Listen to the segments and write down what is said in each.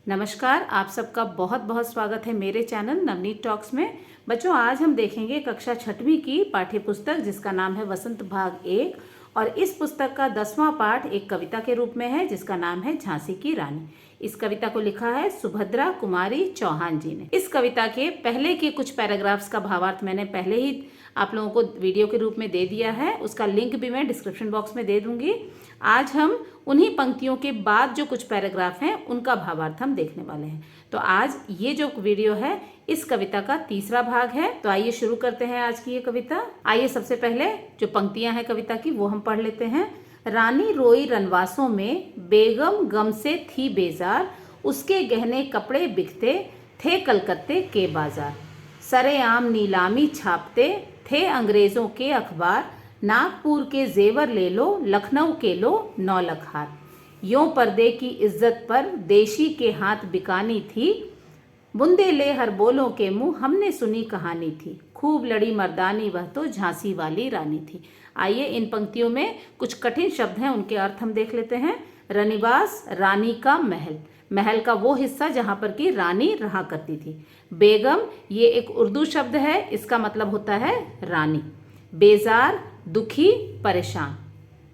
नमस्कार, आप सबका बहुत बहुत स्वागत है मेरे चैनल नवनीत टॉक्स में। बच्चों, आज हम देखेंगे कक्षा 6वीं की पाठ्य पुस्तक जिसका नाम है वसंत भाग 1 और इस पुस्तक का 10वां पाठ एक कविता के रूप में है जिसका नाम है झांसी की रानी। इस कविता को लिखा है सुभद्रा कुमारी चौहान जी ने। इस कविता के पहले के कुछ पैराग्राफ्स का भावार्थ मैंने पहले ही आप लोगों को वीडियो के रूप में दे दिया है, उसका लिंक भी मैं डिस्क्रिप्शन बॉक्स में दे दूंगी। आज हम उन्हीं पंक्तियों के बाद जो कुछ पैराग्राफ हैं उनका भावार्थ हम देखने वाले हैं। तो आज ये जो वीडियो है इस कविता का तीसरा भाग है। तो आइए शुरू करते हैं आज की ये कविता। आइए सबसे पहले जो पंक्तियां हैं कविता की वो हम पढ़ लेते हैं। रानी रोई रनवासों में, बेगम गम से थी बेजार, उसके गहने कपड़े बिकते थे कलकत्ते के बाजार। सरेआम नीलामी छापते थे अंग्रेजों के अखबार, नागपुर के जेवर ले लो, लखनऊ के लो 9 लाख हार। यों पर्दे की इज्जत पर देशी के हाथ बिकानी थी, बुंदे ले हर बोलों के मुंह हमने सुनी कहानी थी। खूब लड़ी मर्दानी वह तो झांसी वाली रानी थी। आइए इन पंक्तियों में कुछ कठिन शब्द हैं उनके अर्थ हम देख लेते हैं। रनिवास, रानी का महल, महल का वो हिस्सा जहां पर की रानी रहा करती थी। बेगम, ये एक उर्दू शब्द है, इसका मतलब होता है रानी। बेजार, दुखी, परेशान।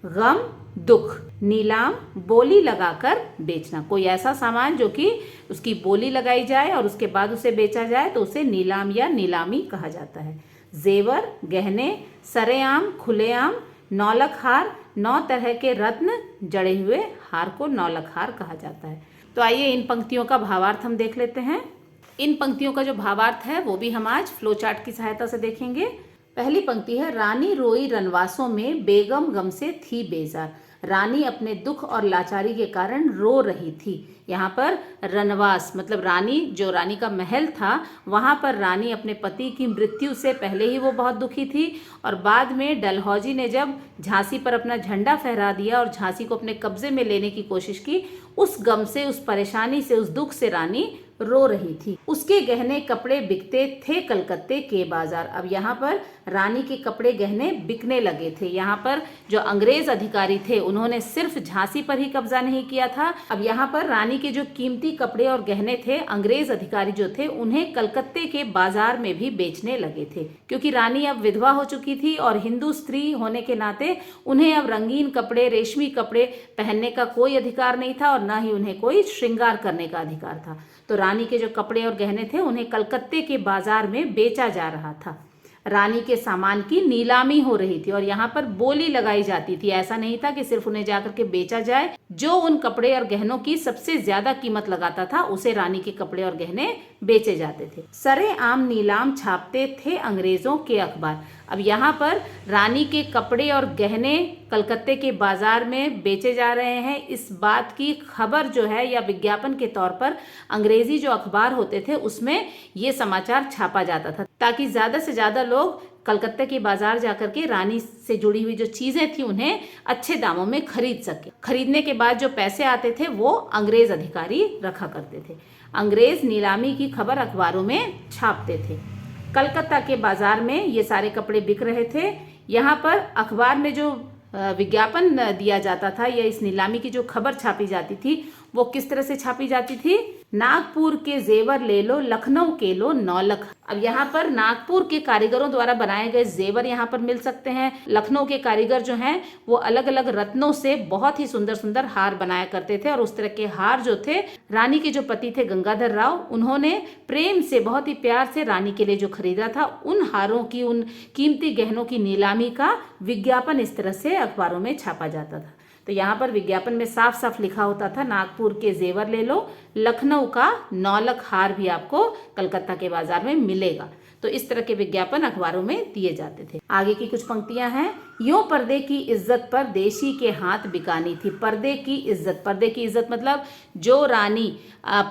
गम, दुख। नीलाम, बोली लगाकर बेचना, कोई ऐसा सामान जो कि उसकी बोली लगाई जाए और उसके बाद उसे बेचा जाए तो उसे नीलाम या नीलामी कहा जाता है। जेवर, गहने। सरेआम, खुलेआम। 9 लाख हार, 9 तरह के रत्न जड़े हुए हार को 9 लाख हार कहा जाता है। तो आइए इन पंक्तियों का भावार्थ हम देख लेते हैं। इन पंक्तियों का जो भावार्थ है वो भी हम आज फ्लो चार्ट की सहायता से देखेंगे। पहली पंक्ति है, रानी रोई रनवासों में, बेगम गम से थी बेजार। रानी अपने दुख और लाचारी के कारण रो रही थी। यहाँ पर रनवास मतलब रानी, जो रानी का महल था वहाँ पर रानी अपने पति की मृत्यु से पहले ही वो बहुत दुखी थी और बाद में डलहौजी ने जब झांसी पर अपना झंडा फहरा दिया और झांसी को अपने कब्जे में लेने की कोशिश की, उस गम से, उस परेशानी से, उस दुख से रानी रो रही थी। उसके गहने कपड़े बिकते थे कलकत्ते के बाजार। अब यहाँ पर रानी के कपड़े गहने बिकने लगे थे। यहाँ पर जो अंग्रेज अधिकारी थे उन्होंने सिर्फ झांसी पर ही कब्जा नहीं किया था, अब यहाँ पर रानी के जो कीमती कपड़े और गहने थे अंग्रेज अधिकारी जो थे उन्हें कलकत्ते के बाजार में भी बेचने लगे थे। क्योंकि रानी अब विधवा हो चुकी थी और हिंदू स्त्री होने के नाते उन्हें अब रंगीन कपड़े, रेशमी कपड़े पहनने का कोई अधिकार नहीं था और न ही उन्हें कोई श्रृंगार करने का अधिकार था। तो रानी के जो कपड़े और गहने थे उन्हें कलकत्ते के बाजार में बेचा जा रहा था। रानी के सामान की नीलामी हो रही थी और यहाँ पर बोली लगाई जाती थी। ऐसा नहीं था कि सिर्फ उन्हें जाकर के बेचा जाए, जो उन कपड़े और गहनों की सबसे ज्यादा कीमत लगाता था उसे रानी के कपड़े और गहने बेचे जाते थे। सरेआम नीलाम छापते थे अंग्रेजों के अखबार। अब यहाँ पर रानी के कपड़े और गहने कलकत्ते के बाजार में बेचे जा रहे हैं, इस बात की खबर जो है या विज्ञापन के तौर पर अंग्रेजी जो अखबार होते थे उसमें ये समाचार छापा जाता था ताकि ज्यादा से ज्यादा लोग कलकत्ते के बाजार जाकर के रानी से जुड़ी हुई जो चीजें थी उन्हें अच्छे दामों में खरीद सके। खरीदने के बाद जो पैसे आते थे वो अंग्रेज अधिकारी रखा करते थे। अंग्रेज नीलामी की खबर अखबारों में छापते थे। कलकत्ता के बाजार में ये सारे कपड़े बिक रहे थे। यहाँ पर अखबार में जो विज्ञापन दिया जाता था या इस नीलामी की जो खबर छापी जाती थी वो किस तरह से छापी जाती थी? नागपुर के जेवर ले लो, लखनऊ के लो 9 लाख। अब यहाँ पर नागपुर के कारीगरों द्वारा बनाए गए जेवर यहाँ पर मिल सकते हैं। लखनऊ के कारीगर जो हैं वो अलग अलग रत्नों से बहुत ही सुंदर सुंदर हार बनाया करते थे और उस तरह के हार जो थे रानी के जो पति थे गंगाधर राव, उन्होंने प्रेम से, बहुत ही प्यार से रानी के लिए जो खरीदा था उन हारों की, उन कीमती गहनों की नीलामी का विज्ञापन इस तरह से अखबारों में छापा जाता था। तो यहाँ पर विज्ञापन में साफ साफ लिखा होता था नागपुर के जेवर ले लो, लखनऊ का 9 लाख हार भी आपको कलकत्ता के बाजार में मिलेगा। तो इस तरह के विज्ञापन अखबारों में दिए जाते थे। आगे की कुछ पंक्तियां हैं। यों पर्दे की इज्जत पर देशी के हाथ बिकानी थी। पर्दे की इज्जत, पर्दे की इज्जत मतलब जो रानी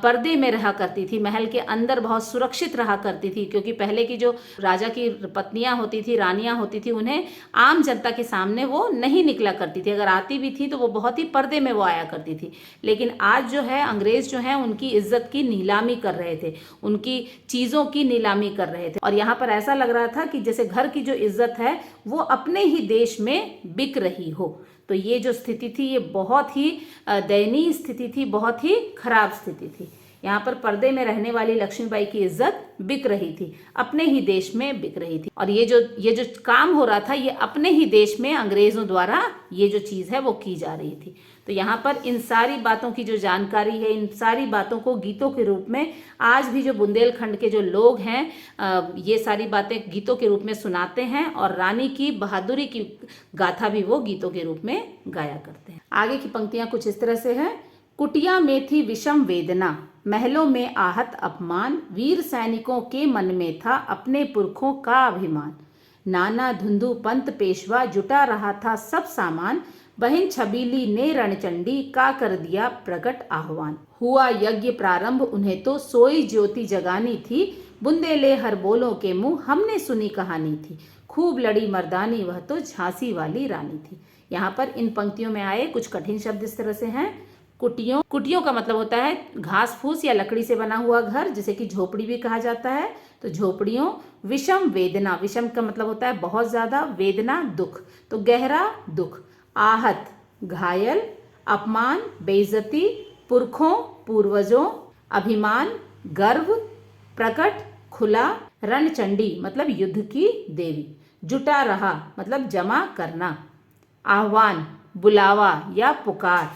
पर्दे में रहा करती थी, महल के अंदर बहुत सुरक्षित रहा करती थी, क्योंकि पहले की जो राजा की पत्नियां होती थी, रानियां होती थी, उन्हें आम जनता के सामने वो नहीं निकला करती थी। अगर आती भी थी तो वो बहुत ही पर्दे में वो आया करती थी। लेकिन आज जो है अंग्रेज जो है उनकी इज्जत की नीलामी कर रहे थे, उनकी चीजों की नीलामी कर रहे थे और यहाँ पर ऐसा लग रहा था कि जैसे घर की जो इज्जत है वो अपने ही देश में बिक रही हो। तो ये जो स्थिति थी ये बहुत ही दयनीय स्थिति थी, बहुत ही खराब स्थिति थी। यहाँ पर पर्दे में रहने वाली लक्ष्मीबाई की इज्जत बिक रही थी, अपने ही देश में बिक रही थी। और ये जो काम हो रहा था, ये अपने ही देश में अंग्रेजों द्वारा ये जो चीज है वो की जा रही थी। तो यहाँ पर इन सारी बातों की जो जानकारी है, इन सारी बातों को गीतों के रूप में आज भी जो बुंदेलखंड के जो लोग हैं ये सारी बातें गीतों के रूप में सुनाते हैं, और रानी की बहादुरी की गाथा भी वो गीतों के रूप में गाया करते हैं। आगे की पंक्तियां कुछ इस तरह से हैं। कुटिया में थी विषम वेदना, महलों में आहत अपमान, वीर सैनिकों के मन में था अपने पुरखों का अभिमान। नाना धुंधु पंत पेशवा जुटा रहा था सब सामान, बहन छबीली ने रणचंडी का कर दिया प्रकट आह्वान। हुआ यज्ञ प्रारंभ उन्हें तो सोई ज्योति जगानी थी, बुंदेले हर बोलों के मुंह हमने सुनी कहानी थी। खूब लड़ी मर्दानी वह तो झांसी वाली रानी थी। यहाँ पर इन पंक्तियों में आए कुछ कठिन शब्द इस तरह से हैं। कुटियों का मतलब होता है घास फूस या लकड़ी से बना हुआ घर, जिसे कि झोपड़ी भी कहा जाता है, तो झोपड़ियों। विषम वेदना, विषम का मतलब होता है बहुत ज्यादा, वेदना दुख, तो गहरा दुख। आहत घायल, अपमान बेइज्जती, पुरखों पूर्वजों, अभिमान गर्व, प्रकट खुला, रणचंडी मतलब युद्ध की देवी, जुटा रहा मतलब जमा करना, आह्वान बुलावा या पुकार,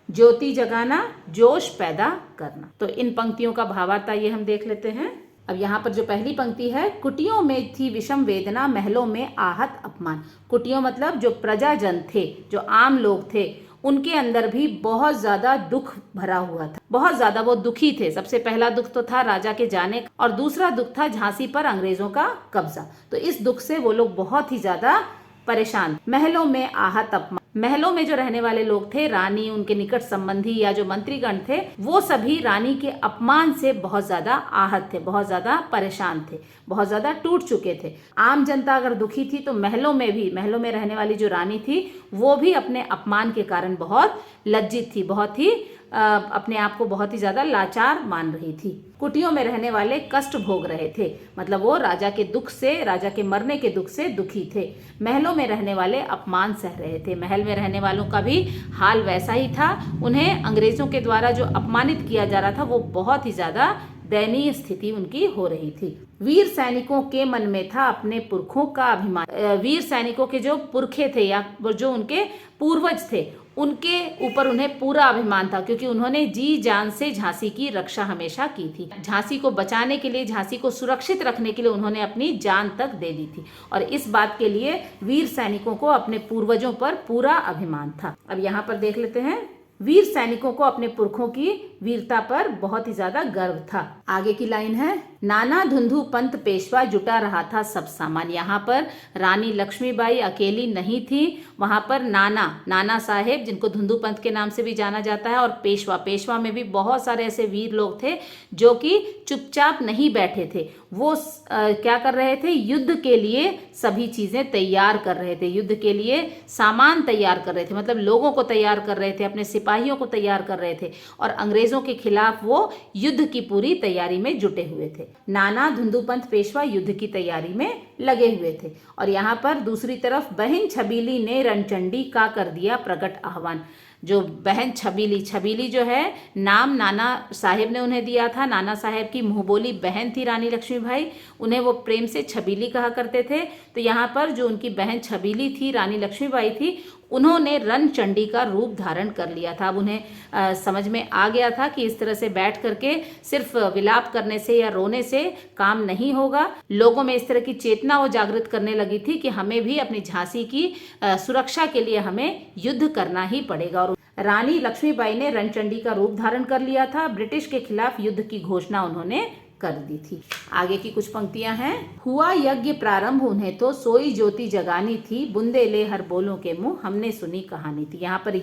ज्योति जगाना जोश पैदा करना। तो इन पंक्तियों का भावार्थ ये हम देख लेते हैं। अब यहाँ पर जो पहली पंक्ति है, कुटियों में थी विषम वेदना, महलों में आहत अपमान। कुटियों मतलब जो प्रजाजन थे, जो आम लोग थे, उनके अंदर भी बहुत ज्यादा दुख भरा हुआ था, बहुत ज्यादा वो दुखी थे। सबसे पहला दुख तो था राजा के जाने का, और दूसरा दुख था झांसी पर अंग्रेजों का कब्जा। तो इस दुख से वो लोग बहुत ही ज्यादा परेशान। महलों में आहत अपमान, महलों में जो रहने वाले लोग थे, रानी, उनके निकट संबंधी या जो मंत्रीगण थे, वो सभी रानी के अपमान से बहुत ज्यादा आहत थे, बहुत ज्यादा परेशान थे, बहुत ज्यादा टूट चुके थे। आम जनता अगर दुखी थी तो महलों में रहने वाली जो रानी थी वो भी अपने अपमान के कारण बहुत लज्जित थी, बहुत ही अपने आप को बहुत ही ज्यादा लाचार मान रही थी। कुटियों में रहने वाले कष्ट भोग रहे थे, मतलब वो राजा के दुख से, राजा के मरने के दुख से दुखी थे। महलों में रहने वाले अपमान सह रहे थे, महल में रहने वालों का भी हाल वैसा ही था। उन्हें अंग्रेजों के द्वारा जो अपमानित किया जा रहा था वो बहुत ही ज्यादा दयनीय स्थिति उनकी हो रही थी। वीर सैनिकों के मन में था अपने पुरखों का अभिमान। वीर सैनिकों के जो पुरखे थे या जो उनके पूर्वज थे, उनके ऊपर उन्हें पूरा अभिमान था, क्योंकि उन्होंने जी जान से झांसी की रक्षा हमेशा की थी। झांसी को बचाने के लिए, झांसी को सुरक्षित रखने के लिए उन्होंने अपनी जान तक दे दी थी, और इस बात के लिए वीर सैनिकों को अपने पूर्वजों पर पूरा अभिमान था। अब यहाँ पर देख लेते हैं, वीर सैनिकों को अपने पुरखों की वीरता पर बहुत ही ज्यादा गर्व था। आगे की लाइन है, नाना धुंधु पंत पेशवा जुटा रहा था सब सामान। यहाँ पर रानी लक्ष्मीबाई अकेली नहीं थी, वहां पर नाना साहेब, जिनको धुंधु पंत के नाम से भी जाना जाता है, और पेशवा में भी बहुत सारे ऐसे वीर लोग थे जो कि चुपचाप नहीं बैठे थे। वो क्या कर रहे थे, युद्ध के लिए सभी चीजें तैयार कर रहे थे, युद्ध के लिए सामान तैयार कर रहे थे, मतलब लोगों को तैयार कर रहे थे, अपने सिपाहियों को तैयार कर रहे थे, और अंग्रेजों के खिलाफ वो युद्ध की पूरी तैयारी में जुटे हुए थे। नाना धुंधुपंत पेशवा युद्ध की तैयारी में लगे हुए थे। और यहाँ पर दूसरी तरफ बहन छबीली ने रणचंडी का कर दिया प्रकट आह्वान। जो बहन छबीली जो है, नाम नाना साहेब ने उन्हें दिया था। नाना साहेब की मुंहबोली बहन थी रानी लक्ष्मीबाई, उन्हें वो प्रेम से छबीली कहा करते थे। तो यहाँ पर जो उनकी बहन छबीली थी, रानी लक्ष्मीबाई थी, उन्होंने रणचंडी का रूप धारण कर लिया था। अब उन्हें समझ में आ गया था कि इस तरह से बैठ करके सिर्फ विलाप करने से या रोने से काम नहीं होगा। लोगों में इस तरह की चेतना वो जागृत करने लगी थी कि हमें भी अपनी झांसी की सुरक्षा के लिए हमें युद्ध करना ही पड़ेगा। और रानी लक्ष्मीबाई ने रणचंडी का रूप धारण कर लिया था। ब्रिटिश के खिलाफ युद्ध की घोषणा उन्होंने कर दी थी। आगे की कुछ पंक्तियां हैं, हुआ यज्ञ प्रारंभ उन्हें तो सोई ज्योति जगानी थी, बुंदे ले हर बोलों के मुंह हमने सुनी कहानी थी। यहाँ पर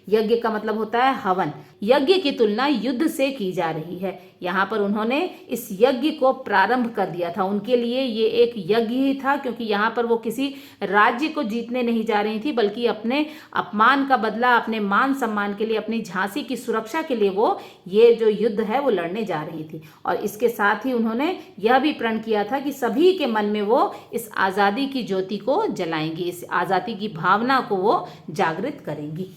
यज्ञ का मतलब होता है हवन। यज्ञ की तुलना युद्ध से की जा रही है। यहाँ पर उन्होंने इस यज्ञ को प्रारंभ कर दिया था। उनके लिए ये एक यज्ञ ही था, क्योंकि यहाँ पर वो किसी राज्य को जीतने नहीं जा रही थी, बल्कि अपने अपमान का बदला, अपने मान सम्मान के लिए, अपनी झांसी की सुरक्षा के लिए वो ये जो युद्ध है वो लड़ने जा रही थी। और इसके साथ ही उन्होंने यह भी प्रण किया था कि सभी के मन में वो इस आज़ादी की ज्योति को जलाएंगी, इस आज़ादी की भावना को वो जागृत करेंगी।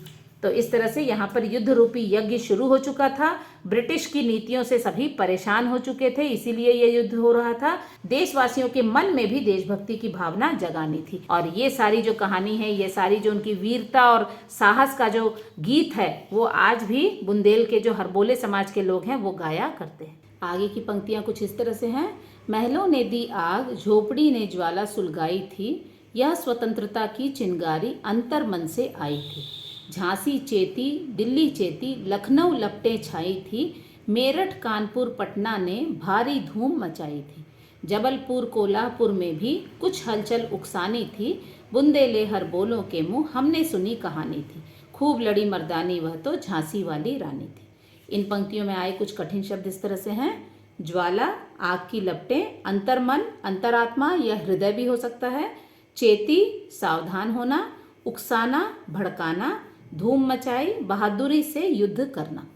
तो इस तरह से यहाँ पर युद्ध रूपी यज्ञ शुरू हो चुका था। ब्रिटिश की नीतियों से सभी परेशान हो चुके थे, इसीलिए ये युद्ध हो रहा था। देशवासियों के मन में भी देशभक्ति की भावना जगानी थी। और ये सारी जो कहानी है, ये सारी जो उनकी वीरता और साहस का जो गीत है, वो आज भी बुंदेल के जो हरबोले समाज के लोग हैं वो गाया करते हैं। आगे की पंक्तियां कुछ इस तरह से हैं। महलों ने दी आग, झोपड़ी ने ज्वाला सुलगाई थी, यह स्वतंत्रता की चिंगारी अंतर मन से आई थी। झांसी चेती, दिल्ली चेती, लखनऊ लपटें छाई थी, मेरठ कानपुर पटना ने भारी धूम मचाई थी। जबलपुर कोल्हापुर में भी कुछ हलचल उकसानी थी, बुंदेले हरबोलों के मुंह हमने सुनी कहानी थी, खूब लड़ी मर्दानी वह तो झांसी वाली रानी थी। इन पंक्तियों में आए कुछ कठिन शब्द इस तरह से हैं। ज्वाला, आग की लपटें, अंतर्मन, अंतरात्मा या हृदय भी हो सकता है। चेती, सावधान होना। उकसाना, भड़काना। धूम मचाई, बहादुरी से युद्ध करना।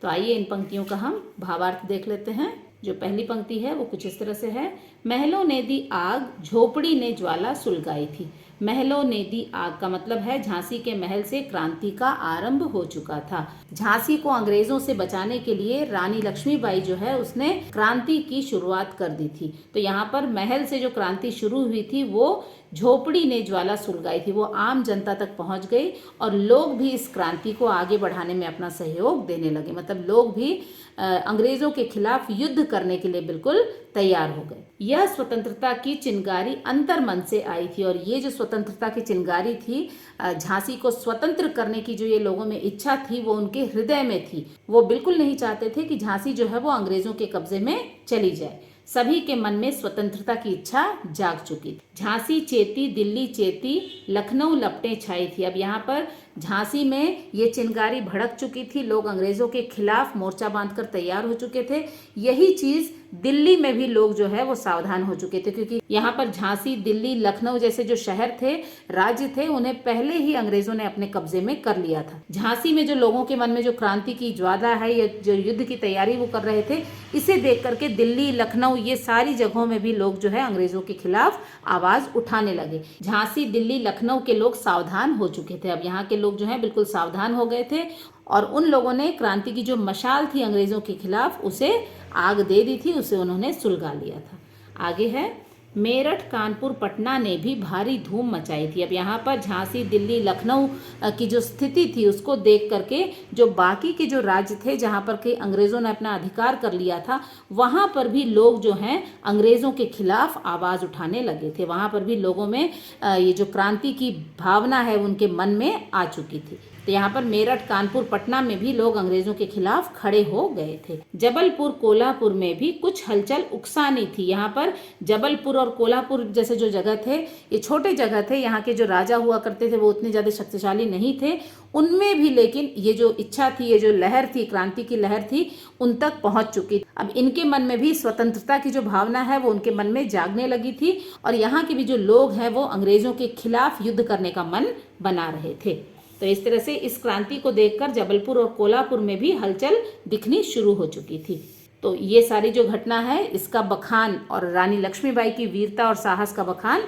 तो आइए इन पंक्तियों का हम भावार्थ देख लेते हैं। जो पहली पंक्ति है वो कुछ इस तरह से है। महलों ने दी आग, झोपड़ी ने ज्वाला सुलगाई थी। महलों ने दी आग का मतलब है झांसी के महल से क्रांति का आरंभ हो चुका था। झांसी को अंग्रेजों से बचाने के लिए रानी लक्ष्मीबाई जो है उसने क्रांति की शुरुआत कर दी थी। तो यहाँ पर महल से जो क्रांति शुरू हुई थी वो झोपड़ी ने ज्वाला सुलगाई थी, वो आम जनता तक पहुंच गई और लोग भी इस क्रांति को आगे बढ़ाने में अपना सहयोग देने लगे। मतलब लोग भी अंग्रेजों के खिलाफ युद्ध करने के लिए बिल्कुल तैयार हो गए। यह स्वतंत्रता की चिंगारी अंतर्मन से आई थी और ये जो स्वतंत्रता की चिंगारी थी, झांसी को स्वतंत्र करने की जो ये लोगों में इच्छा थी वो उनके हृदय में थी। वो बिल्कुल नहीं चाहते थे कि झांसी जो है वो अंग्रेजों के कब्जे में चली जाए। सभी के मन में स्वतंत्रता की इच्छा जाग चुकी थी। झांसी चेती, दिल्ली चेती, लखनऊ लपटें छाई थी। अब यहाँ पर झांसी में ये चिंगारी भड़क चुकी थी, लोग अंग्रेजों के खिलाफ मोर्चा बांधकर तैयार हो चुके थे। यही चीज दिल्ली में भी लोग जो है वो सावधान हो चुके थे, क्योंकि यहाँ पर झांसी, दिल्ली, लखनऊ जैसे जो शहर थे, राज्य थे, उन्हें पहले ही अंग्रेजों ने अपने कब्जे में कर लिया था। झांसी में जो लोगों के मन में जो क्रांति की ज्वाला है या जो युद्ध की तैयारी वो कर रहे थे, इसे देख करके दिल्ली, लखनऊ ये सारी जगहों में भी लोग जो है अंग्रेजों के खिलाफ आवाज उठाने लगे। झांसी, दिल्ली, लखनऊ के लोग सावधान हो चुके थे। अब यहाँ के लोग जो है बिल्कुल सावधान हो गए थे और उन लोगों ने क्रांति की जो मशाल थी अंग्रेजों के खिलाफ उसे आग दे दी थी, उसे उन्होंने सुलगा लिया था। आगे है, मेरठ कानपुर पटना ने भी भारी धूम मचाई थी। अब यहाँ पर झांसी, दिल्ली, लखनऊ की जो स्थिति थी उसको देख करके जो बाकी के जो राज्य थे जहाँ पर के अंग्रेजों ने अपना अधिकार कर लिया था, वहाँ पर भी लोग जो हैं अंग्रेजों के खिलाफ आवाज़ उठाने लगे थे। वहाँ पर भी लोगों में ये जो क्रांति की भावना है उनके मन में आ चुकी थी। तो यहाँ पर मेरठ, कानपुर, पटना में भी लोग अंग्रेजों के खिलाफ खड़े हो गए थे। जबलपुर, कोल्हापुर में भी कुछ हलचल उकसानी थी। यहाँ पर जबलपुर और कोल्हापुर जैसे जो जगह थे, ये छोटे जगह थे। यहाँ के जो राजा हुआ करते थे वो उतने ज़्यादा शक्तिशाली नहीं थे, उनमें भी लेकिन ये जो इच्छा थी, ये जो लहर थी, क्रांति की लहर थी, उन तक पहुंच चुकी थी। अब इनके मन में भी स्वतंत्रता की जो भावना है वो उनके मन में जागने लगी थी और यहाँ के भी जो लोग हैं वो अंग्रेजों के खिलाफ युद्ध करने का मन बना रहे थे। तो इस तरह से इस क्रांति को देखकर जबलपुर और कोल्हापुर में भी हलचल दिखनी शुरू हो चुकी थी। तो ये सारी जो घटना है इसका बखान और रानी लक्ष्मीबाई की वीरता और साहस का बखान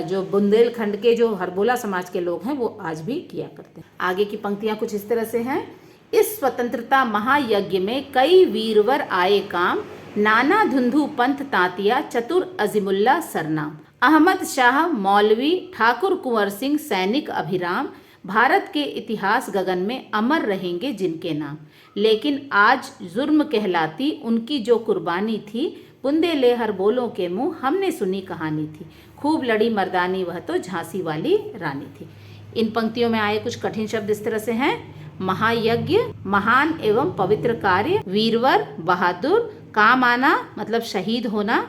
जो बुंदेलखंड के जो हरबोला समाज के लोग हैं वो आज भी किया करते हैं। आगे की पंक्तियां कुछ इस तरह से हैं। इस स्वतंत्रता महायज्ञ में कई वीरवर आए काम, नाना धुंधु पंथ तांतिया, चतुर अजीमुल्ला सरनाम। अहमद शाह मौलवी, ठाकुर कुंवर सिंह सैनिक अभिराम, भारत के इतिहास गगन में अमर रहेंगे जिनके नाम। लेकिन आज जुर्म कहलाती उनकी जो कुर्बानी थी, बुंदेले हरबोलों के मुंह हमने सुनी कहानी थी, खूब लड़ी मर्दानी वह तो झांसी वाली रानी थी। इन पंक्तियों में आए कुछ कठिन शब्द इस तरह से हैं। महायज्ञ, महान एवं पवित्र कार्य, वीरवर, बहादुर, काम आना मतलब शहीद होना,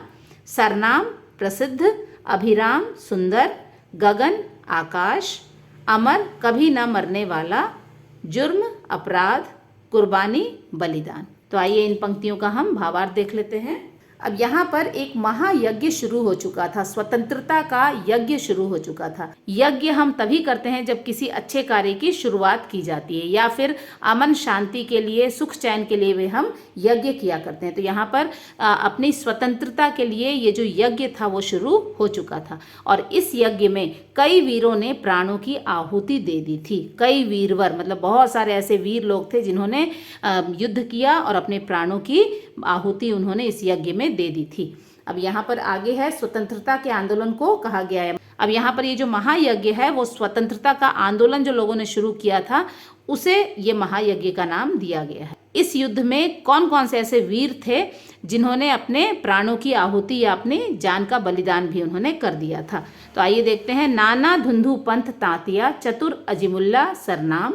सरनाम, प्रसिद्ध, अभिराम, सुंदर, गगन, आकाश, अमर, कभी न मरने वाला, जुर्म, अपराध, कुर्बानी, बलिदान। तो आइए इन पंक्तियों का हम भावार्थ देख लेते हैं। अब यहाँ पर एक महायज्ञ शुरू हो चुका था, स्वतंत्रता का यज्ञ शुरू हो चुका था। यज्ञ हम तभी करते हैं जब किसी अच्छे कार्य की शुरुआत की जाती है या फिर अमन शांति के लिए, सुख चैन के लिए भी हम यज्ञ किया करते हैं। तो यहाँ पर अपनी स्वतंत्रता के लिए ये जो यज्ञ था वो शुरू हो चुका था और इस यज्ञ में कई वीरों ने प्राणों की आहुति दे दी थी। कई वीरवर मतलब बहुत सारे ऐसे वीर लोग थे जिन्होंने युद्ध किया और अपने प्राणों की आहुति उन्होंने इस यज्ञ में दे दी थी। अब यहाँ पर आगे है स्वतंत्रता के आंदोलन को कहा गया है। अब यहाँ पर ये जो महायज्ञ है वो स्वतंत्रता का आंदोलन जो लोगों ने शुरू किया था उसे ये महायज्ञ का नाम दिया गया है। इस युद्ध में कौन कौन से ऐसे वीर थे जिन्होंने अपने प्राणों की आहुति या अपनी जान का बलिदान भी उन्होंने कर दिया था। तो आइए देखते हैं। नाना धुंधु पंथ तांतिया, चतुर अजीमुल्ला सरनाम,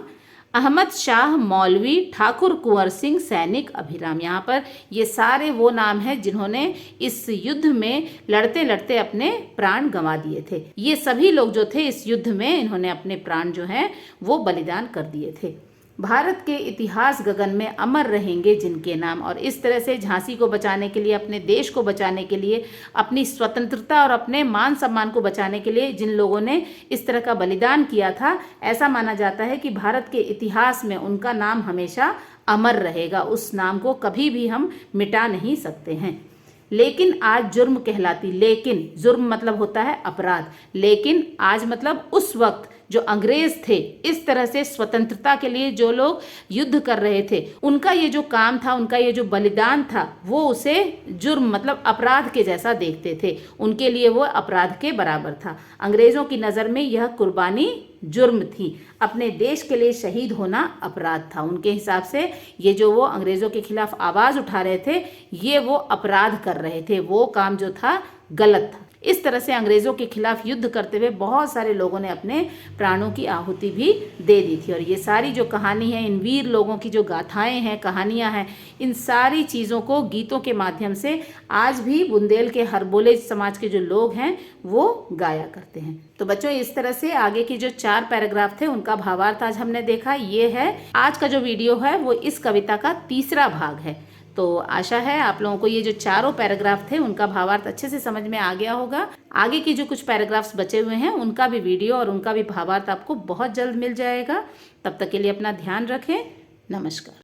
अहमद शाह मौलवी, ठाकुर कुंवर सिंह, सैनिक अभिराम। यहाँ पर ये सारे वो नाम हैं जिन्होंने इस युद्ध में लड़ते लड़ते अपने प्राण गंवा दिए थे। ये सभी लोग जो थे इस युद्ध में इन्होंने अपने प्राण जो हैं वो बलिदान कर दिए थे। भारत के इतिहास गगन में अमर रहेंगे जिनके नाम। और इस तरह से झांसी को बचाने के लिए, अपने देश को बचाने के लिए, अपनी स्वतंत्रता और अपने मान सम्मान को बचाने के लिए जिन लोगों ने इस तरह का बलिदान किया था, ऐसा माना जाता है कि भारत के इतिहास में उनका नाम हमेशा अमर रहेगा। उस नाम को कभी भी हम मिटा नहीं सकते हैं। लेकिन आज जुर्म कहलाती, लेकिन जुर्म मतलब होता है अपराध, लेकिन आज मतलब उस वक्त जो अंग्रेज थे इस तरह से स्वतंत्रता के लिए जो लोग युद्ध कर रहे थे उनका ये जो काम था, उनका ये जो बलिदान था वो उसे जुर्म मतलब अपराध के जैसा देखते थे। उनके लिए वो अपराध के बराबर था। अंग्रेजों की नज़र में यह कुर्बानी जुर्म थी। अपने देश के लिए शहीद होना अपराध था। उनके हिसाब से ये जो वो अंग्रेजों के खिलाफ आवाज़ उठा रहे थे ये वो अपराध कर रहे थे, वो काम जो था गलत था। इस तरह से अंग्रेज़ों के खिलाफ युद्ध करते हुए बहुत सारे लोगों ने अपने प्राणों की आहुति भी दे दी थी। और ये सारी जो कहानी है, इन वीर लोगों की जो गाथाएं हैं, कहानियां हैं, इन सारी चीज़ों को गीतों के माध्यम से आज भी बुंदेल के हरबोले समाज के जो लोग हैं वो गाया करते हैं। तो बच्चों इस तरह से आगे की जो 4 पैराग्राफ थे उनका भावार्थ आज हमने देखा। ये है आज का जो वीडियो है वो इस कविता का तीसरा भाग है। तो आशा है आप लोगों को ये जो चारों पैराग्राफ थे उनका भावार्थ अच्छे से समझ में आ गया होगा। आगे की जो कुछ पैराग्राफ्स बचे हुए हैं उनका भी वीडियो और उनका भी भावार्थ आपको बहुत जल्द मिल जाएगा। तब तक के लिए अपना ध्यान रखें। नमस्कार।